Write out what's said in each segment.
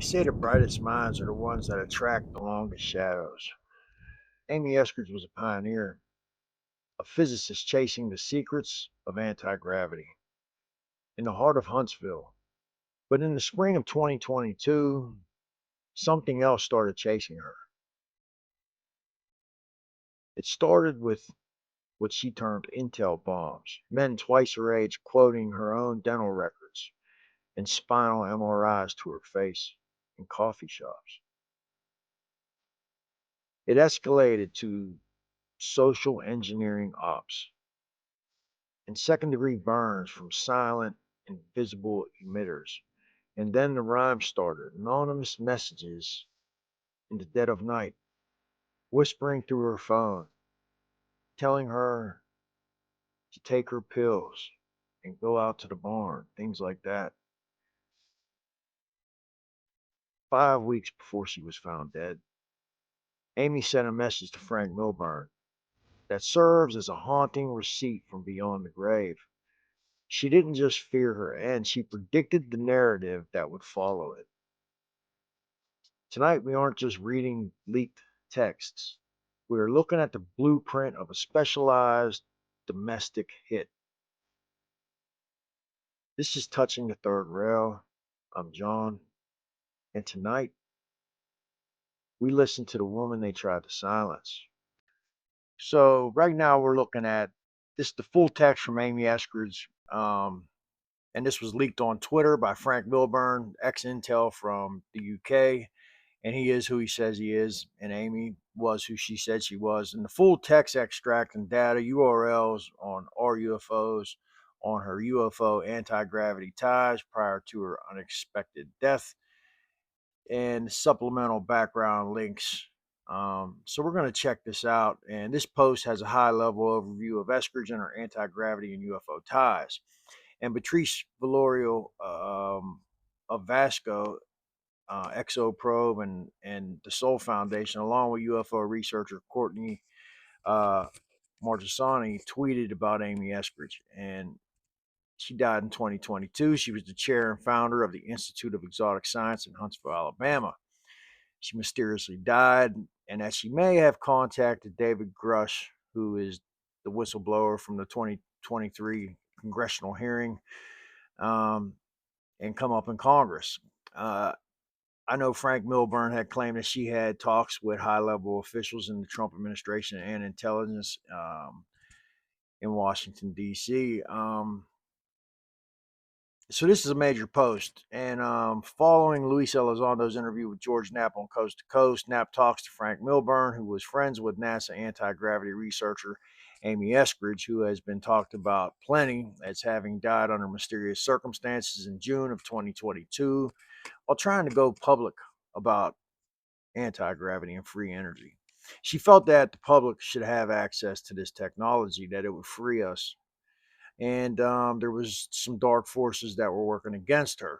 say the brightest minds are the ones that attract the longest shadows. Amy Eskridge was a pioneer, a physicist chasing the secrets of anti-gravity in the heart of Huntsville. But in the spring of 2022, something else started chasing her. It started with what she termed intel bombs, men twice her age quoting her own dental records and spinal MRIs to her face in coffee shops. It escalated to social engineering ops and second-degree burns from silent, invisible emitters. And then the rhyme started, anonymous messages in the dead of night, whispering through her phone, telling her to take her pills and go out to the barn, things like that. 5 weeks before she was found dead, Amy sent a message to Franc Milburn that serves as a haunting receipt from beyond the grave. She didn't just fear her end, she predicted the narrative that would follow it. Tonight, we aren't just reading leaked texts. We are looking at the blueprint of a specialized domestic hit. This is Touching the Third Rail. I'm John. And tonight, we listen to the woman they tried to silence. So, right now, we're looking at this the full text from Amy Eskridge. And this was leaked on Twitter by Franc Milburn, ex Intel from the UK. And he is who he says he is, and Amy was who she said she was. And the full text extract and data URLs on RUFOs, on her UFO anti-gravity ties prior to her unexpected death, and supplemental background links. So we're going to check this out. And this post has a high-level overview of Eskridge and her anti-gravity and UFO ties. And Patrice Valorio of Vasco Exoprobe and the Soul Foundation, along with UFO researcher Courtney Marchesani, tweeted about Amy Eskridge. And she died in 2022. She was the chair and founder of the Institute of Exotic Science in Huntsville, Alabama. She mysteriously died, and that she may have contacted David Grush, who is the whistleblower from the 2023 congressional hearing, and come up in Congress. I know Franc Milburn had claimed that she had talks with high-level officials in the Trump administration and intelligence in Washington, D.C. So this is a major post. And following Luis Elizondo's interview with George Knapp on Coast to Coast, Knapp talks to Franc Milburn, who was friends with NASA anti-gravity researcher Amy Eskridge, who has been talked about plenty as having died under mysterious circumstances in June of 2022 while trying to go public about anti-gravity and free energy. She felt that the public should have access to this technology, that it would free us. And there was some dark forces that were working against her.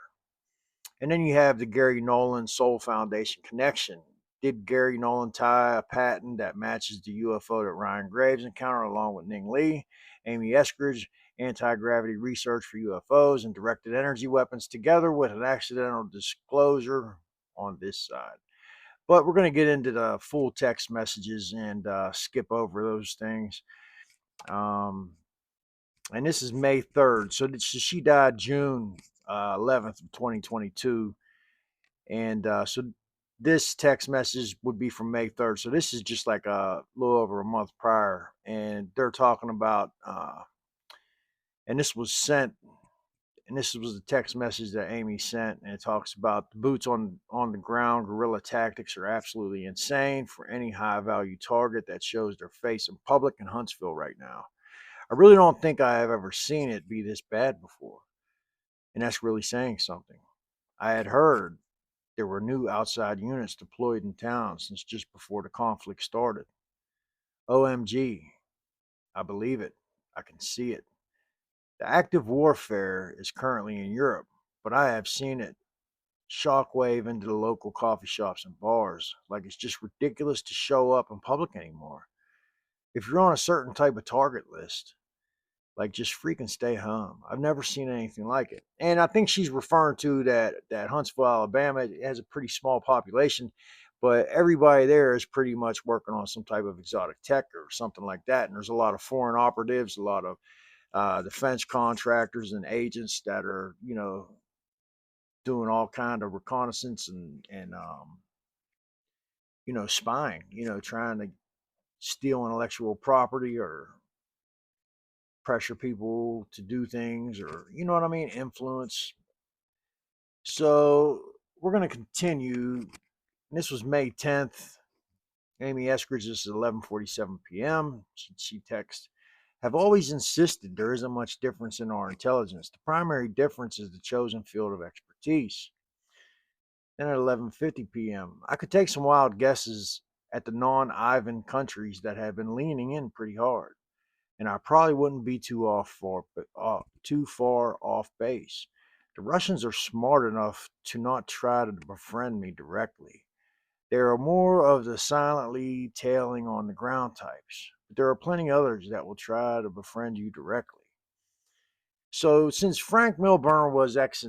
And then you have the Gary Nolan Soul Foundation connection. Did Gary Nolan tie a patent that matches the UFO that Ryan Graves encountered along with Ning Lee, Amy Eskridge, anti-gravity research for UFOs and directed energy weapons together with an accidental disclosure on this side? But we're going to get into the full text messages and skip over those things. And this is May 3rd. So she died June 11th of 2022. And so this text message would be from May 3rd. So this is just like a little over a month prior. And they're talking about, and this was sent, and this was the text message that Amy sent. And it talks about the boots on the ground guerrilla tactics are absolutely insane for any high value target that shows their face in public in Huntsville right now. I really don't think I have ever seen it be this bad before. And that's really saying something. I had heard there were new outside units deployed in town since just before the conflict started. OMG, I believe it. I can see it. The active warfare is currently in Europe, but I have seen it shockwave into the local coffee shops and bars. Like it's just ridiculous to show up in public anymore. If you're on a certain type of target list, Like, just freaking stay home. I've never seen anything like it. And I think she's referring to that Huntsville, Alabama. It has a pretty small population, but everybody there is pretty much working on some type of exotic tech or something like that. And there's a lot of foreign operatives, a lot of defense contractors and agents that are, doing all kind of reconnaissance and spying, trying to steal intellectual property or pressure people to do things, or you know what I mean, influence. So we're going to continue. This was May 10th. Amy Eskridge, this is 11:47 p.m. She texts, have always insisted there isn't much difference in our intelligence. The primary difference is the chosen field of expertise. Then at 11:50 p.m., I could take some wild guesses at the non-Ivan countries that have been leaning in pretty hard, and I probably wouldn't be too far off base. The Russians are smart enough to not try to befriend me directly. There are more of the silently tailing on the ground types, but there are plenty others that will try to befriend you directly. So, since Franc Milburn was ex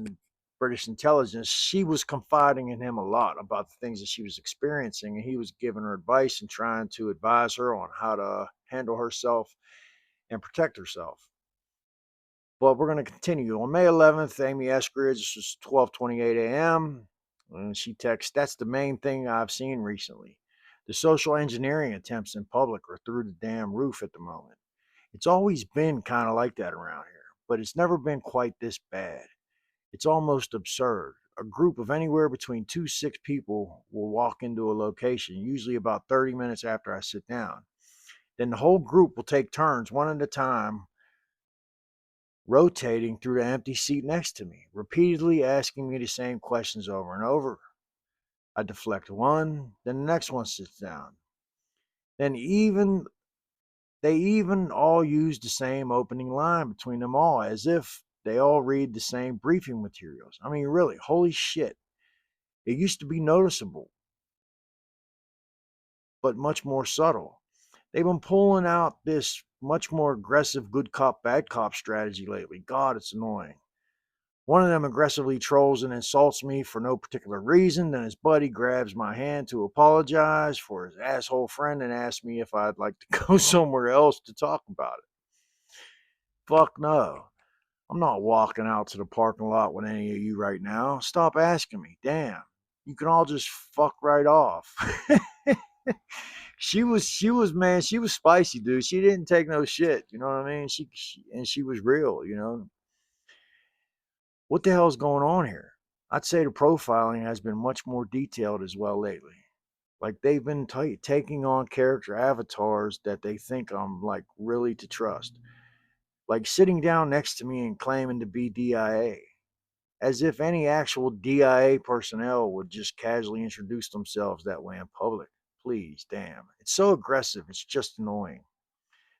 British intelligence, she was confiding in him a lot about the things that she was experiencing, and he was giving her advice and trying to advise her on how to handle herself and protect herself. But we're going to continue. On May 11th, Amy Eskridge, this was 12:28 a.m., and she texts, that's the main thing I've seen recently. The social engineering attempts in public are through the damn roof at the moment. It's always been kind of like that around here, but it's never been quite this bad. It's almost absurd. A group of anywhere between 2 to 6 people will walk into a location, usually about 30 minutes after I sit down. Then the whole group will take turns, one at a time, rotating through the empty seat next to me, repeatedly asking me the same questions over and over. I deflect one, then the next one sits down. Then they even all use the same opening line between them all, as if they all read the same briefing materials. I mean, really, holy shit. It used to be noticeable, but much more subtle. They've been pulling out this much more aggressive good cop, bad cop strategy lately. God, it's annoying. One of them aggressively trolls and insults me for no particular reason. Then his buddy grabs my hand to apologize for his asshole friend and asks me if I'd like to go somewhere else to talk about it. Fuck no. I'm not walking out to the parking lot with any of you right now. Stop asking me. Damn. You can all just fuck right off. She was spicy, dude. She didn't take no shit. You know what I mean? She was real. What the hell is going on here? I'd say the profiling has been much more detailed as well lately. Like they've been taking on character avatars that they think I'm like really to trust. Like sitting down next to me and claiming to be DIA. As if any actual DIA personnel would just casually introduce themselves that way in public. Please, damn. It's so aggressive, it's just annoying.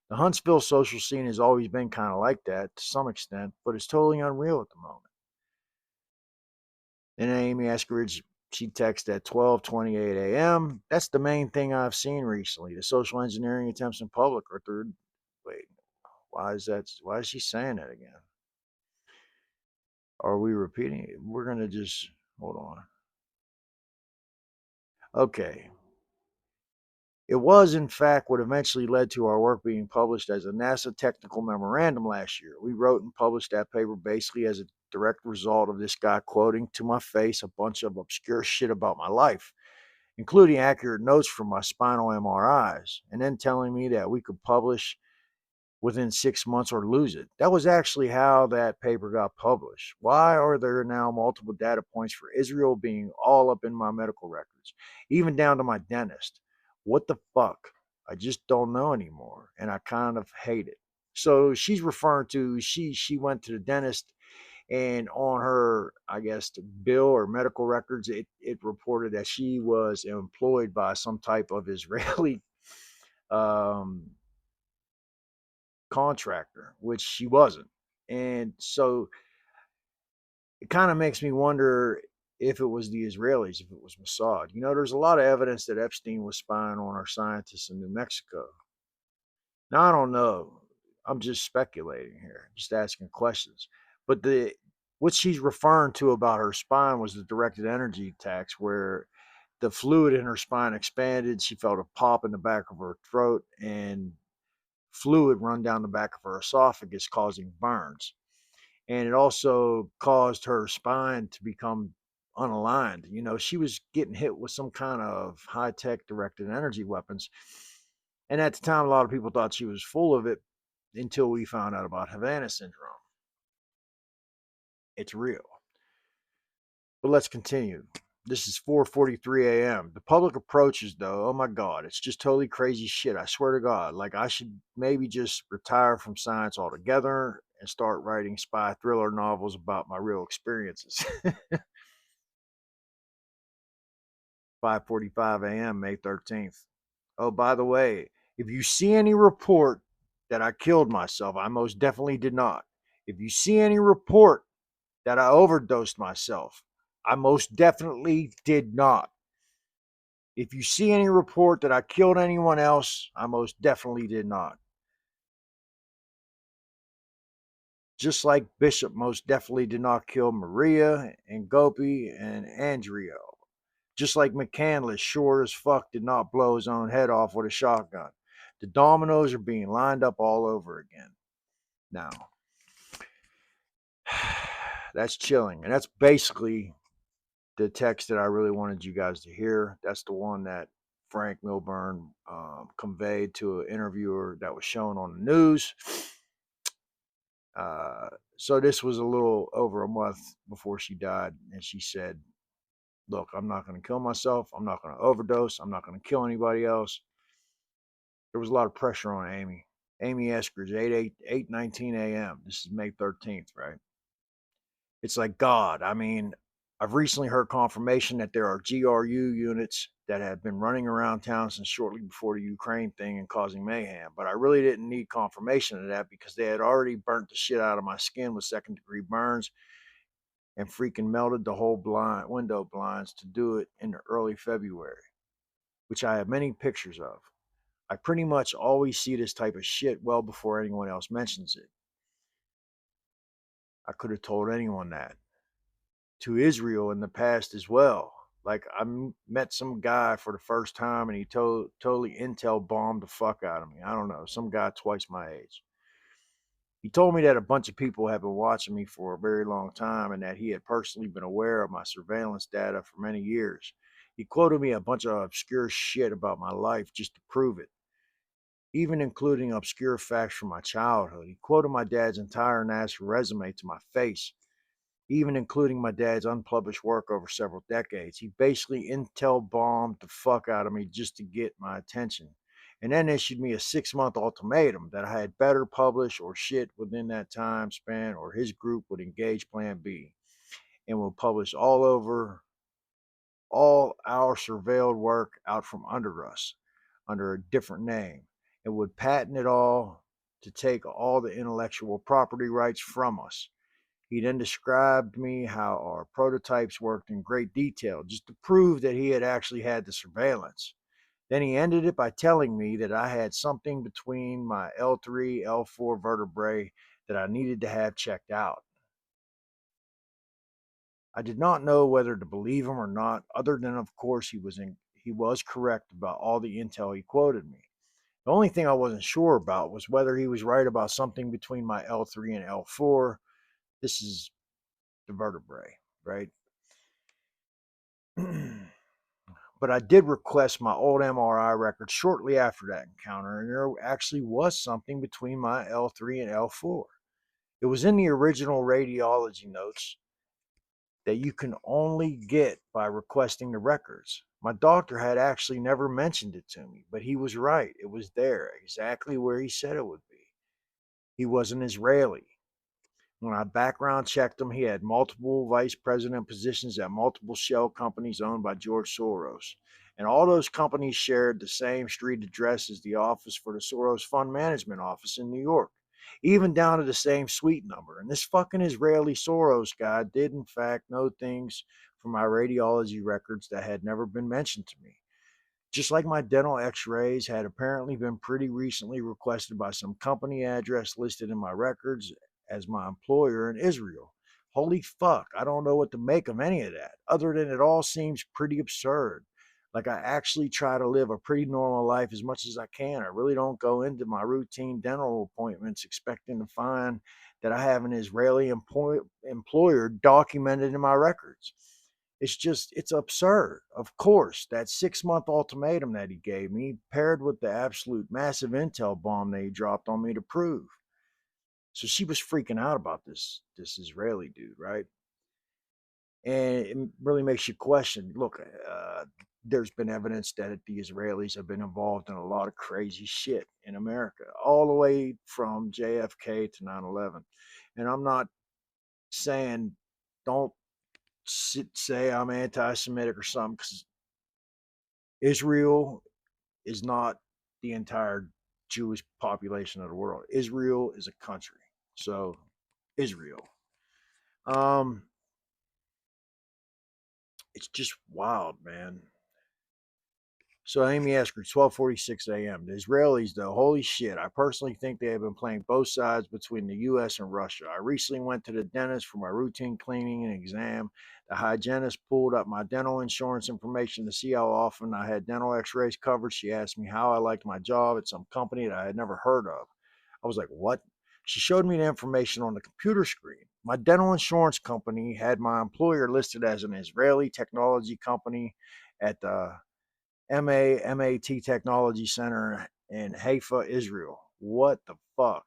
The Huntsville social scene has always been kind of like that to some extent, but it's totally unreal at the moment. And Amy Eskridge, she texted at 12:28 a.m. That's the main thing I've seen recently. The social engineering attempts in public are third. Wait, why is that? Why is she saying that again? Are we repeating it? We're gonna just hold on. Okay. It was, in fact, what eventually led to our work being published as a NASA technical memorandum last year. We wrote and published that paper basically as a direct result of this guy quoting to my face a bunch of obscure shit about my life, including accurate notes from my spinal MRIs, and then telling me that we could publish within 6 months or lose it. That was actually how that paper got published. Why are there now multiple data points for Israel being all up in my medical records, even down to my dentist? What the fuck? I just don't know anymore, and I kind of hate it. So she's referring to she went to the dentist, and on her, I guess, bill or medical records, it reported that she was employed by some type of Israeli um, contractor, which she wasn't. And so it kind of makes me wonder if it was the Israelis, if it was Mossad. There's a lot of evidence that Epstein was spying on our scientists in New Mexico. Now, I don't know. I'm just speculating here, just asking questions. But what she's referring to about her spine was the directed energy attacks, where the fluid in her spine expanded. She felt a pop in the back of her throat, and fluid run down the back of her esophagus, causing burns. And it also caused her spine to become unaligned. You know, she was getting hit with some kind of high tech directed energy weapons. And at the time, a lot of people thought she was full of it until we found out about Havana syndrome. It's real. But let's continue. This is 4:43 a.m. The public approaches, though. Oh my God, it's just totally crazy shit. I swear to God, like I should maybe just retire from science altogether and start writing spy thriller novels about my real experiences. 5:45 a.m. May 13th. Oh, by the way, if you see any report that I killed myself, I most definitely did not. If you see any report that I overdosed myself, I most definitely did not. If you see any report that I killed anyone else, I most definitely did not. Just like Bishop most definitely did not kill Maria and Gopi and Andrio. Just like McCandless sure as fuck did not blow his own head off with a shotgun. The dominoes are being lined up all over again. Now, that's chilling. And that's basically the text that I really wanted you guys to hear. That's the one that Franc Milburn conveyed to an interviewer that was shown on the news. So this was a little over a month before she died, and she said, "Look, I'm not going to kill myself. I'm not going to overdose. I'm not going to kill anybody else." There was a lot of pressure on Amy. Amy Eskridge, 8:19 a.m. This is May 13th, right? It's like God. I mean, I've recently heard confirmation that there are GRU units that have been running around town since shortly before the Ukraine thing and causing mayhem. But I really didn't need confirmation of that because they had already burnt the shit out of my skin with second-degree burns and freaking melted the whole window blinds to do it in early February, which I have many pictures of. I pretty much always see this type of shit well before anyone else mentions it. I could have told anyone that. To Israel in the past as well. Like I met some guy for the first time and he totally intel bombed the fuck out of me. I don't know, some guy twice my age. He told me that a bunch of people have been watching me for a very long time and that he had personally been aware of my surveillance data for many years. He quoted me a bunch of obscure shit about my life just to prove it, even including obscure facts from my childhood. He quoted my dad's entire NASA resume to my face, even including my dad's unpublished work over several decades. He basically intel bombed the fuck out of me just to get my attention, and then issued me a 6-month ultimatum that I had better publish or shit within that time span, or his group would engage Plan B and will publish all our surveilled work out from under us under a different name, and would patent it all to take all the intellectual property rights from us. He then described me how our prototypes worked in great detail, just to prove that he had actually had the surveillance. Then he ended it by telling me that I had something between my L3, L4 vertebrae that I needed to have checked out. I did not know whether to believe him or not, other than, of course, he was correct about all the intel he quoted me. The only thing I wasn't sure about was whether he was right about something between my L3 and L4. This is the vertebrae, right? But I did request my old MRI record shortly after that encounter, and there actually was something between my L3 and L4. It was in the original radiology notes that you can only get by requesting the records. My doctor had actually never mentioned it to me, but he was right. It was there, exactly where he said it would be. He was an Israeli. When I background checked him, he had multiple vice president positions at multiple shell companies owned by George Soros. And all those companies shared the same street address as the office for the Soros Fund Management office in New York, even down to the same suite number. And this fucking Israeli Soros guy did, in fact, know things from my radiology records that had never been mentioned to me. Just like my dental x-rays had apparently been pretty recently requested by some company address listed in my records as my employer in Israel. Holy fuck, I don't know what to make of any of that, other than it all seems pretty absurd. Like, I actually try to live a pretty normal life as much as I can. I really don't go into my routine dental appointments expecting to find that I have an Israeli employer documented in my records. It's absurd. Of course, that 6 month ultimatum that he gave me, paired with the absolute massive intel bomb that he dropped on me to prove. So she was freaking out about this Israeli dude, right? And it really makes you question. Look, there's been evidence that the Israelis have been involved in a lot of crazy shit in America, all the way from JFK to 9/11. And I'm not saying don't say I'm anti-Semitic or something, because Israel is not the entire Jewish population of the world. Israel is a country. So, Israel. Um, it's just wild, man. So Amy Eskridge, 12:46 a.m. The Israelis, though, holy shit! I personally think they have been playing both sides between the U.S. and Russia. I recently went to the dentist for my routine cleaning and exam. The hygienist pulled up my dental insurance information to see how often I had dental X-rays covered. She asked me how I liked my job at some company that I had never heard of. I was like, "What?" She showed me the information on the computer screen. My dental insurance company had my employer listed as an Israeli technology company at the MAT Technology Center in Haifa, Israel. What the fuck?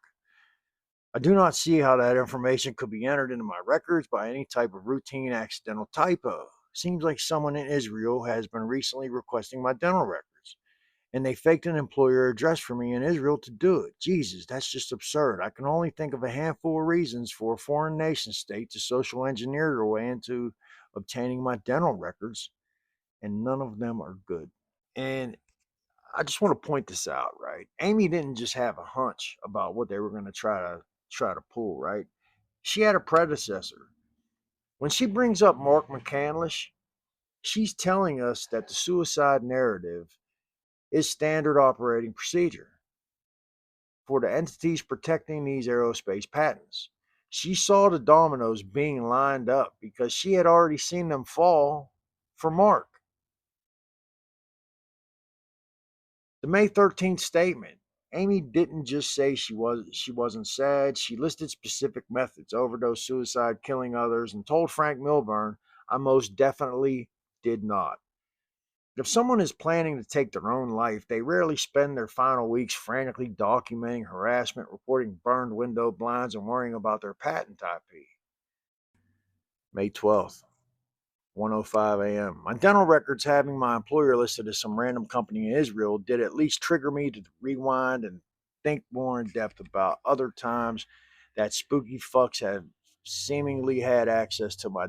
I do not see how that information could be entered into my records by any type of routine accidental typo. Seems like someone in Israel has been recently requesting my dental records, and they faked an employer address for me in Israel to do it. Jesus, that's just absurd. I can only think of a handful of reasons for a foreign nation state to social engineer their way into obtaining my dental records, and none of them are good. And I just want to point this out, right? Amy didn't just have a hunch about what they were going to try to pull, right? She had a predecessor. When she brings up Mark McCandless, she's telling us that the suicide narrative is standard operating procedure for the entities protecting these aerospace patents. She saw the dominoes being lined up because she had already seen them fall for Mark. The May 13th statement. Amy didn't just say she wasn't sad. She listed specific methods: overdose, suicide, killing others, and told Franc Milburn, I most definitely did not. If someone is planning to take their own life, they rarely spend their final weeks frantically documenting harassment, reporting burned window blinds, and worrying about their patent IP. May 12th. 1:05 a.m. My dental records having my employer listed as some random company in Israel did at least trigger me to rewind and think more in depth about other times that spooky fucks have seemingly had access to my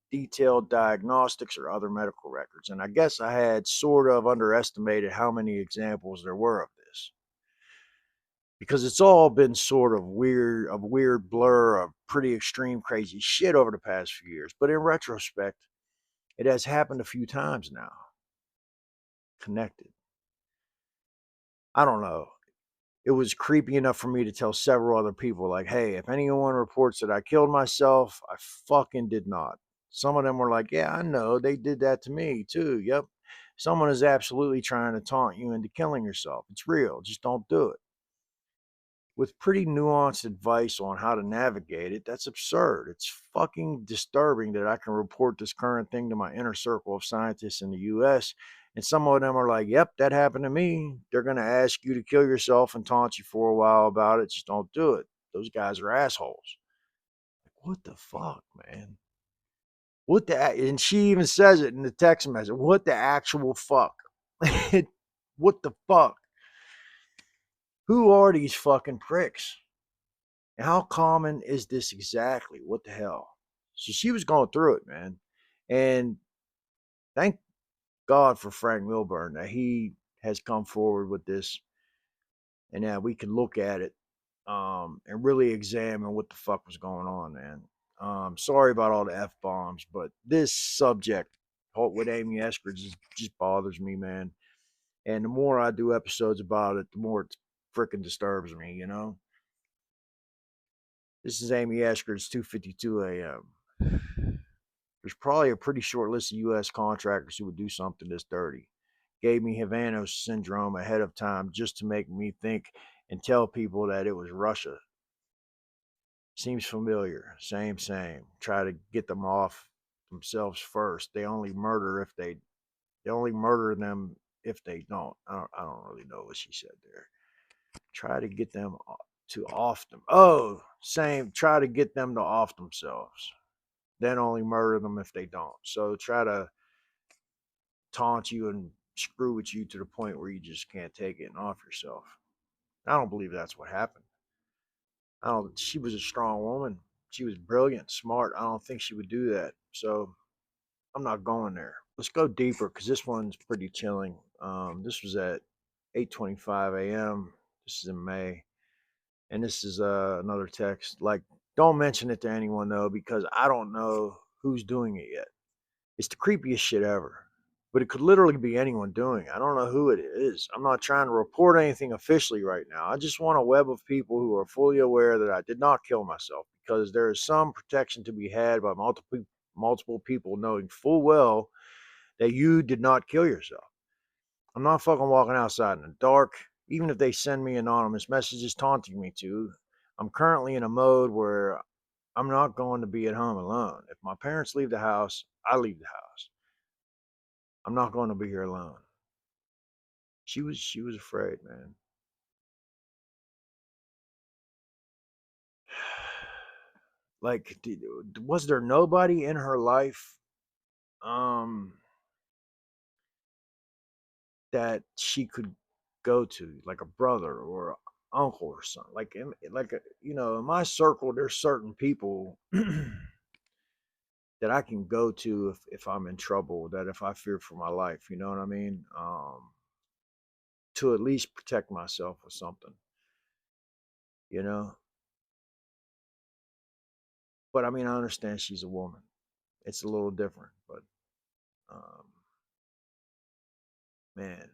detailed diagnostics or other medical records. And I guess I had sort of underestimated how many examples there were of this. Because it's all been sort of weird blur of pretty extreme crazy shit over the past few years. But in retrospect, it has happened a few times now. Connected. I don't know. It was creepy enough for me to tell several other people, like, hey, if anyone reports that I killed myself, I fucking did not. Some of them were like, yeah, I know. They did that to me too. Yep. Someone is absolutely trying to taunt you into killing yourself. It's real. Just don't do it. With pretty nuanced advice on how to navigate it, that's absurd. It's fucking disturbing that I can report this current thing to my inner circle of scientists in the US, and some of them are like, yep, that happened to me. They're going to ask you to kill yourself and taunt you for a while about it. Just don't do it. Those guys are assholes. Like, what the fuck, man? What the, and she even says it in the text message. What the actual fuck? What the fuck? Who are these fucking pricks? And how common is this exactly? What the hell? So she was going through it, man. And thank God for Franc Milburn that he has come forward with this and that we can look at it and really examine what the fuck was going on, man. Sorry about all the F bombs, but this subject with Amy Eskridge just bothers me, man. And the more I do episodes about it, the more it freaking disturbs me, This is Amy Eskridge, 2:52 a.m. There's probably a pretty short list of U.S. contractors who would do something this dirty. Gave me Havana syndrome ahead of time just to make me think and tell people that it was Russia. Seems familiar. Same, same. Try to get them off themselves first. They only murder them if they don't. I don't really know what she said there. Try to get them to off them. Oh, same. Try to get them to off themselves. Then only murder them if they don't. So try to taunt you and screw with you to the point where you just can't take it and off yourself. I don't believe that's what happened. I don't. She was a strong woman. She was brilliant, smart. I don't think she would do that. So I'm not going there. Let's go deeper because this one's pretty chilling. This was at 8:25 a.m. This is in May, and this is another text. Like, don't mention it to anyone though because I don't know who's doing it yet. It's the creepiest shit ever. But it could literally be anyone doing it. I don't know who it is. I'm not trying to report anything officially right now. I just want a web of people who are fully aware that I did not kill myself because there is some protection to be had by multiple people knowing full well that you did not kill yourself. I'm not fucking walking outside in the dark, even if they send me anonymous messages taunting me to. I'm currently in a mode where I'm not going to be at home alone. If my parents leave the house, I leave the house. I'm not going to be here alone. She was afraid, man. Like, was there nobody in her life um that she could go to, like a brother or a uncle or something? In my circle, there's certain people that I can go to if I'm in trouble, that if I fear for my life, you know what I mean? To at least protect myself with something, you know. But I mean, I understand she's a woman. It's a little different, but um, man.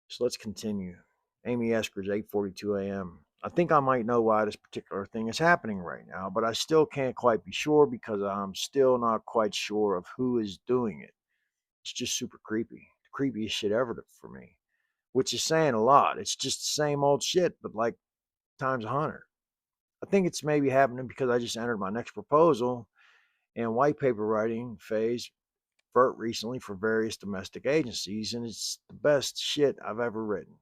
So let's continue. Amy Eskridge, 8:42 a.m. I think I might know why this particular thing is happening right now, but I still can't quite be sure because I'm still not quite sure of who is doing it. It's just super creepy. The creepiest shit ever for me, which is saying a lot. It's just the same old shit, but like times 100. I think it's maybe happening because I just entered my next proposal and white paper writing phase recently for various domestic agencies, and it's the best shit I've ever written.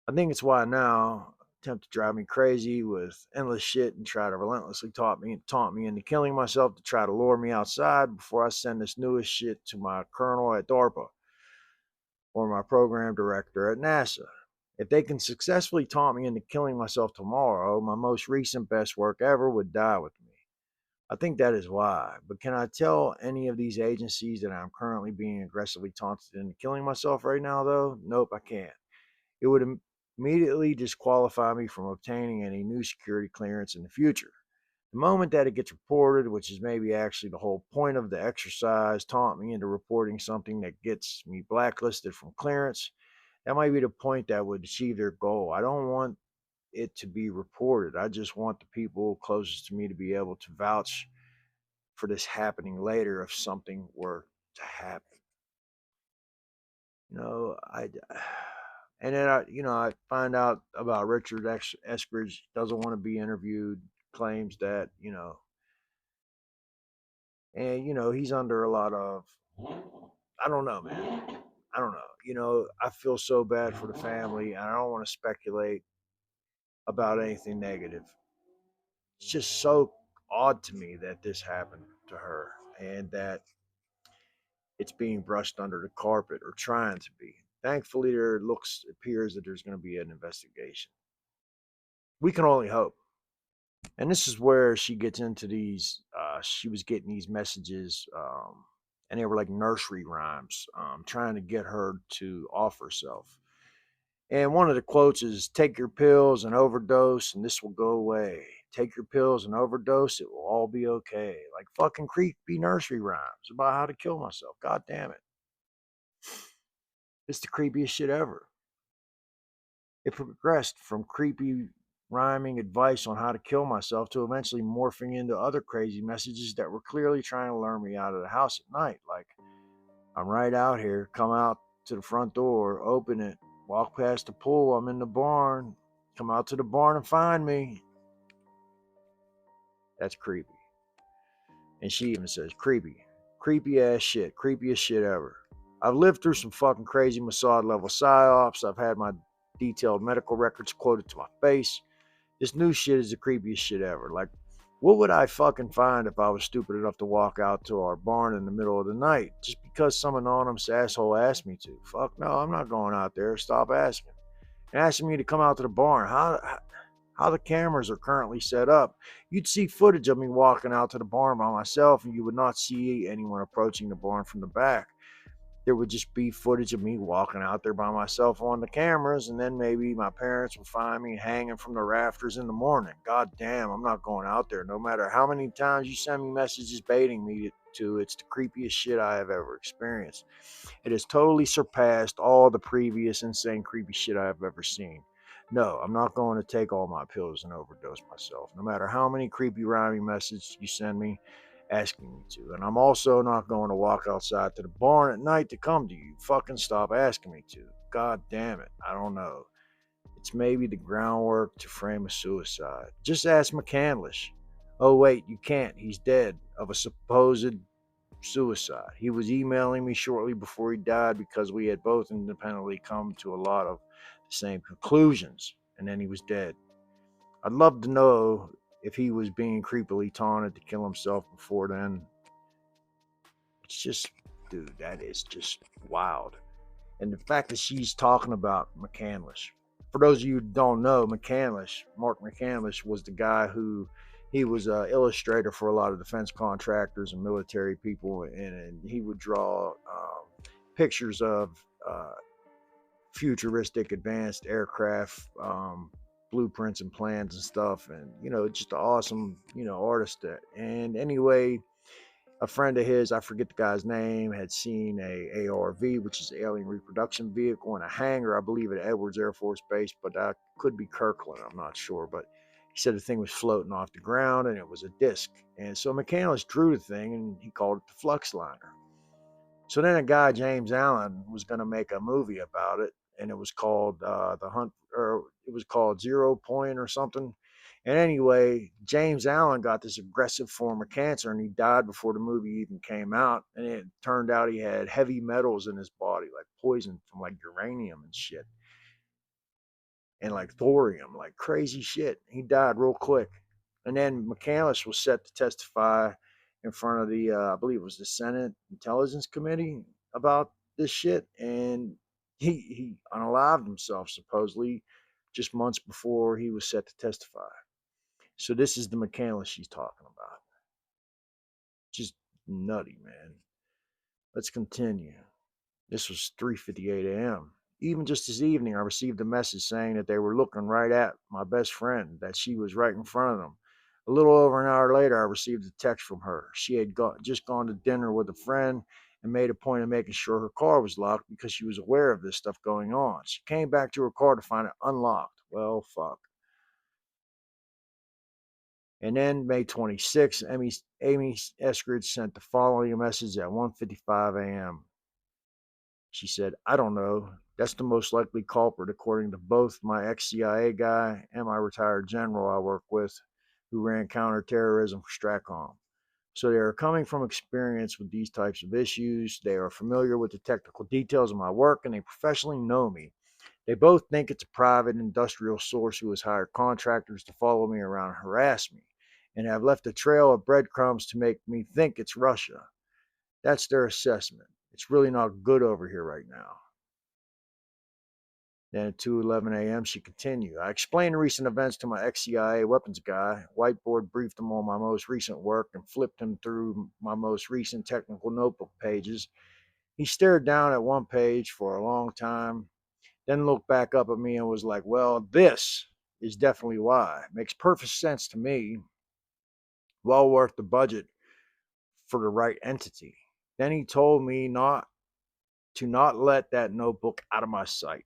I think it's why now attempt to drive me crazy with endless shit and try to relentlessly taunt me into killing myself to try to lure me outside before I send this newest shit to my colonel at DARPA or my program director at NASA. If they can successfully taunt me into killing myself tomorrow, my most recent best work ever would die with me. I think that is why. But can I tell any of these agencies that I'm currently being aggressively taunted into killing myself right now, though? Nope, I can't. It would immediately disqualify me from obtaining any new security clearance in the future. The moment that it gets reported, which is maybe actually the whole point of the exercise, taunt me into reporting something that gets me blacklisted from clearance, that might be the point that would achieve their goal. I don't want it to be reported. I just want the people closest to me to be able to vouch for this happening later if something were to happen. You know, I and then I find out about Richard Eskridge doesn't want to be interviewed, claims that and he's under a lot of I don't know, man. I don't know. I feel so bad for the family, and I don't want to speculate about anything negative. It's just so odd to me that this happened to her and that it's being brushed under the carpet or trying to be. Thankfully, appears that there's going to be an investigation. We can only hope. And this is where she gets into these. She was getting these messages, and they were like nursery rhymes, trying to get her to off herself. And one of the quotes is, "Take your pills and overdose, and this will go away. Take your pills and overdose, it will all be okay." Like fucking creepy nursery rhymes about how to kill myself. God damn it. It's the creepiest shit ever. It progressed from creepy rhyming advice on how to kill myself to eventually morphing into other crazy messages that were clearly trying to lure me out of the house at night. Like, I'm right out here, come out to the front door, open it, walk past the pool, I'm in the barn, come out to the barn and find me. That's creepy. And she even says, creepy. Creepy ass shit. Creepiest shit ever. I've lived through some fucking crazy Mossad level psyops. I've had my detailed medical records quoted to my face. This new shit is the creepiest shit ever. Like, what would I fucking find if I was stupid enough to walk out to our barn in the middle of the night just because some anonymous asshole asked me to? Fuck no, I'm not going out there. Stop asking. And asking me to come out to the barn. How the cameras are currently set up, you'd see footage of me walking out to the barn by myself, and you would not see anyone approaching the barn from the back. There would just be footage of me walking out there by myself on the cameras, and then maybe my parents would find me hanging from the rafters in the morning. God damn, I'm not going out there. No matter how many times you send me messages baiting me to, it's the creepiest shit I have ever experienced. It has totally surpassed all the previous insane creepy shit I have ever seen. No, I'm not going to take all my pills and overdose myself, no matter how many creepy rhyming messages you send me asking me to. And I'm also not going to walk outside to the barn at night to come to you. Fucking stop asking me to. God damn it. I don't know. It's maybe the groundwork to frame a suicide. Just ask McCandless. Oh, wait, you can't. He's dead of a supposed suicide. He was emailing me shortly before he died because we had both independently come to a lot of the same conclusions, and then he was dead. I'd love to know if he was being creepily taunted to kill himself before then. It's just, dude, that is just wild. And the fact that she's talking about McCandless. For those of you who don't know, McCandless, Mark McCandless, was the guy who he was an illustrator for a lot of defense contractors and military people, and he would draw pictures of futuristic advanced aircraft blueprints and plans and stuff, and just an awesome artist. And anyway, a friend of his, I forget the guy's name, had seen a ARV, which is an alien reproduction vehicle, in a hangar, I believe, at Edwards Air Force Base, but that could be Kirkland, I'm not sure. But he said the thing was floating off the ground and it was a disc. And so McCandless drew the thing and he called it the Flux Liner. So then a guy, James Allen, was going to make a movie about it, and it was called The Hunt, or it was called 0 Point or something. And anyway, James Allen got this aggressive form of cancer, and he died before the movie even came out. And it turned out he had heavy metals in his body, like poison from like uranium and shit, and like thorium, like crazy shit. He died real quick. And then McCandless was set to testify in front of the, I believe it was the Senate Intelligence Committee about this shit. And he unalived himself supposedly just months before he was set to testify. So this is the McCandless she's talking about. Just nutty, man. Let's continue. This was 3:58 a.m. Even just this evening, I received a message saying that they were looking right at my best friend, that she was right in front of them. A little over an hour later, I received a text from her. She had just gone to dinner with a friend and made a point of making sure her car was locked because she was aware of this stuff going on. She came back to her car to find it unlocked. Well, fuck. And then May 26th, Amy Eskridge sent the following message at 1:55 a.m. She said, I don't know. That's the most likely culprit, according to both my ex-CIA guy and my retired general I work with, who ran counterterrorism for STRATCOM. So they are coming from experience with these types of issues. They are familiar with the technical details of my work, and they professionally know me. They both think it's a private industrial source who has hired contractors to follow me around and harass me, and have left a trail of breadcrumbs to make me think it's Russia. That's their assessment. It's really not good over here right now. Then at 2:11 a.m., she continued. I explained recent events to my ex-CIA weapons guy, whiteboard briefed him on my most recent work, and flipped him through my most recent technical notebook pages. He stared down at one page for a long time, then looked back up at me and was like, well, this is definitely why. Makes perfect sense to me. Well worth the budget for the right entity. Then he told me not to not let that notebook out of my sight,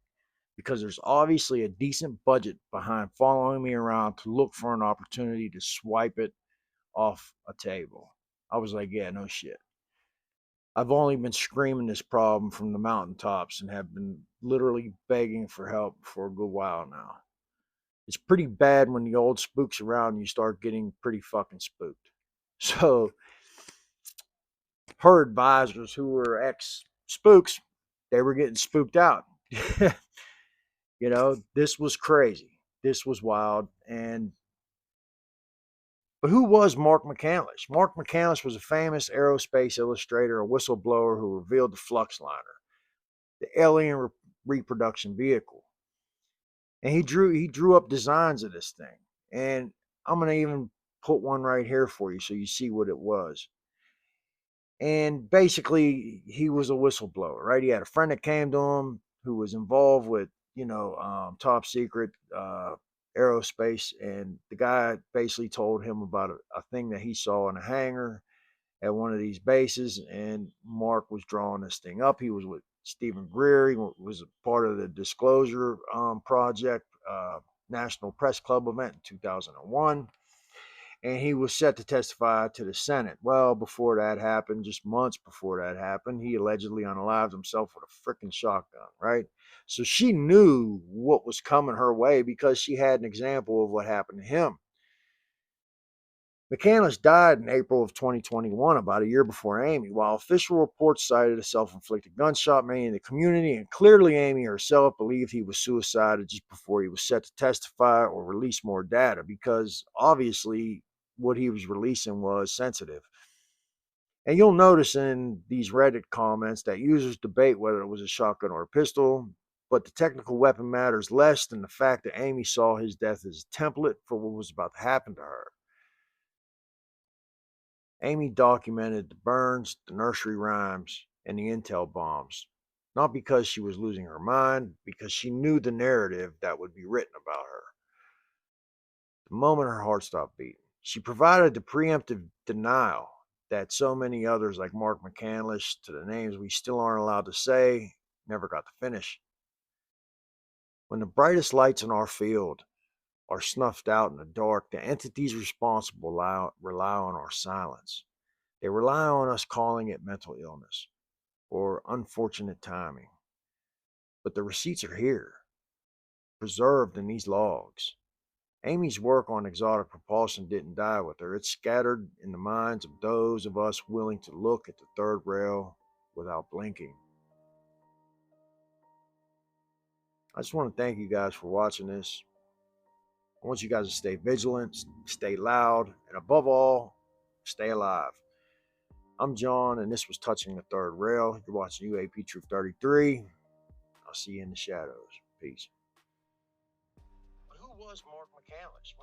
because there's obviously a decent budget behind following me around to look for an opportunity to swipe it off a table. I was like, yeah, no shit. I've only been screaming this problem from the mountaintops and have been literally begging for help for a good while now. It's pretty bad when the old spook's around and you start getting pretty fucking spooked. So her advisors, who were ex spooks, they were getting spooked out. This was crazy. This was wild. But who was Mark McCandless? Mark McCandless was a famous aerospace illustrator, a whistleblower who revealed the Fluxliner, the alien reproduction vehicle. And he drew up designs of this thing. And I'm gonna even put one right here for you so you see what it was. And basically, he was a whistleblower, right? He had a friend that came to him who was involved with, top secret aerospace. And the guy basically told him about a thing that he saw in a hangar at one of these bases. And Mark was drawing this thing up. He was with Stephen Greer. He was a part of the Disclosure Project National Press Club event in 2001. And he was set to testify to the Senate. Well, before that happened, just months before that happened, he allegedly unalived himself with a freaking shotgun, right? So she knew what was coming her way because she had an example of what happened to him. McCandless died in April of 2021, about a year before Amy. While official reports cited a self-inflicted gunshot, many in the community, and clearly Amy herself, believed he was suicided just before he was set to testify or release more data, because obviously what he was releasing was sensitive. And you'll notice in these Reddit comments that users debate whether it was a shotgun or a pistol, but the technical weapon matters less than the fact that Amy saw his death as a template for what was about to happen to her. Amy documented the burns, the nursery rhymes, and the intel bombs, not because she was losing her mind, because she knew the narrative that would be written about her. The moment her heart stopped beating, she provided the preemptive denial that so many others, like Mark McCandless, to the names we still aren't allowed to say, never got to finish. When the brightest lights in our field are snuffed out in the dark, the entities responsible rely on our silence. They rely on us calling it mental illness or unfortunate timing. But the receipts are here, preserved in these logs. Amy's work on exotic propulsion didn't die with her. It's scattered in the minds of those of us willing to look at the third rail without blinking. I just want to thank you guys for watching this. I want you guys to stay vigilant, stay loud, and above all, stay alive. I'm John, and this was Touching the Third Rail. You're watching UAP Truth 33. I'll see you in the shadows. Peace. But who was Mark McCandless?